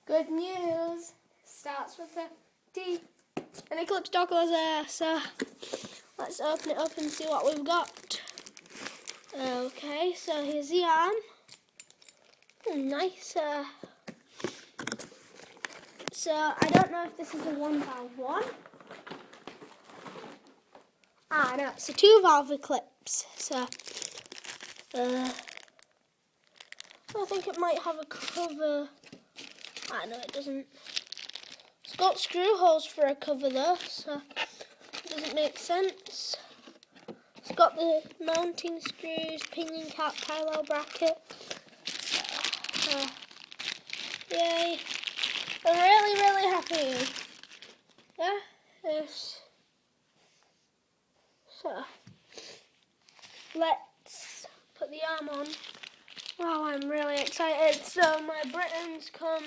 Good news. Starts with a D. An Eclipse Dock Laser. So let's open it up and see what we've got. Okay, so here's the arm. Nice. So I don't know if this is a 1-valve one. No, it's a 2-valve Eclipse. So I think it might have a cover. No, it doesn't. It's got screw holes for a cover though, so it doesn't make sense. It's got the mounting screws, pinion cap, parallel bracket. Yay! I'm really happy. Yeah, yes. So let's put the arm on. Wow, I'm really excited. So my Britons come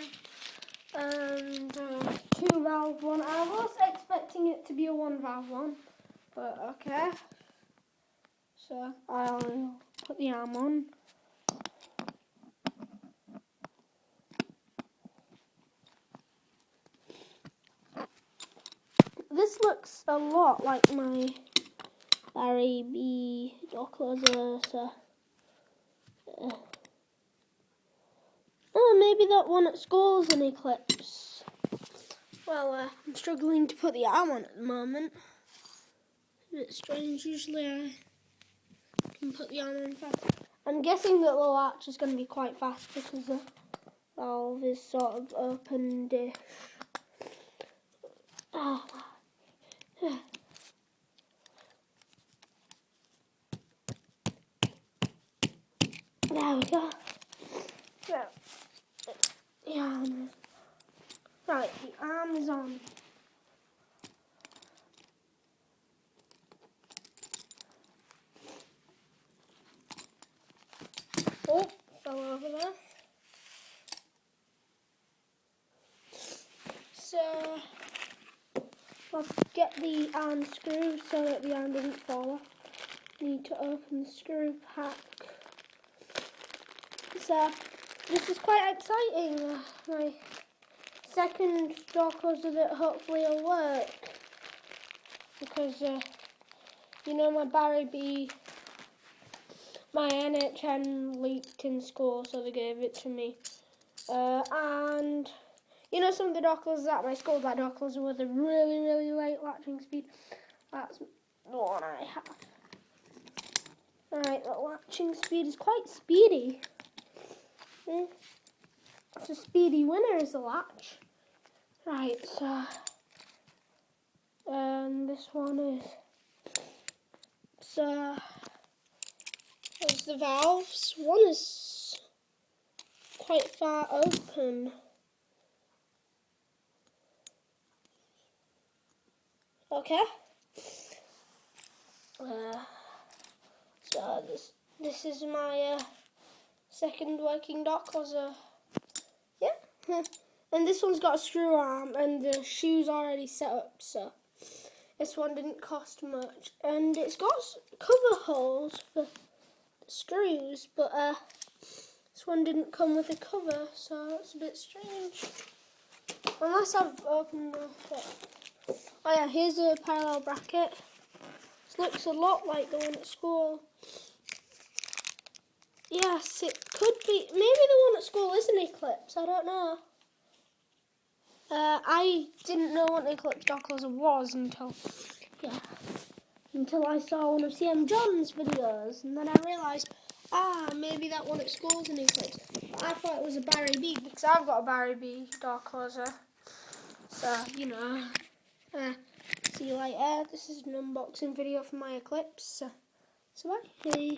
and 2-valve one. I was expecting it to be a 1-valve one, but okay. So I'll put the arm on. This looks a lot like my Barry B Dock Laser. So maybe that one at school's an Eclipse. Well, I'm struggling to put the arm on at the moment. A bit strange. Usually I can put the arm on fast. I'm guessing that the latch is going to be quite fast because the valve is sort of open-ish. There we go. The arm is... Right, the arm is on. Oh, fell over there. So, I'll get the arm screw so that the arm doesn't fall off. Need to open the screw pack. So, this is quite exciting. My second Dock Laser that hopefully will work. Because, you know, my Barry B, my NHN leaked in school, so they gave it to me. And, you know, some of the Dock Lasers at my school, that Dock Laser with a really light latching speed. That's the one I have. Alright, the latching speed is quite speedy. It's a speedy winner is the latch. Right, so this one is there's the valves. One is quite far open. Okay. So this is my second working Dock Laser. Yeah. And this one's got a screw arm and the shoe's already set up, so this one didn't cost much. And it's got cover holes for the screws, but this one didn't come with a cover, so that's a bit strange. Unless I've opened the... Oh yeah, here's a parallel bracket. This looks a lot like the one at school. Yes, it could be. Maybe the one at school is an Eclipse. I don't know. I didn't know what an Eclipse Dock Laser was until I saw one of CM John's videos, and then I realised, maybe that one at school is an Eclipse. But I thought it was a Barry B because I've got a Barry B Dock Laser. So, you know. See you later. This is an unboxing video for my Eclipse. So bye.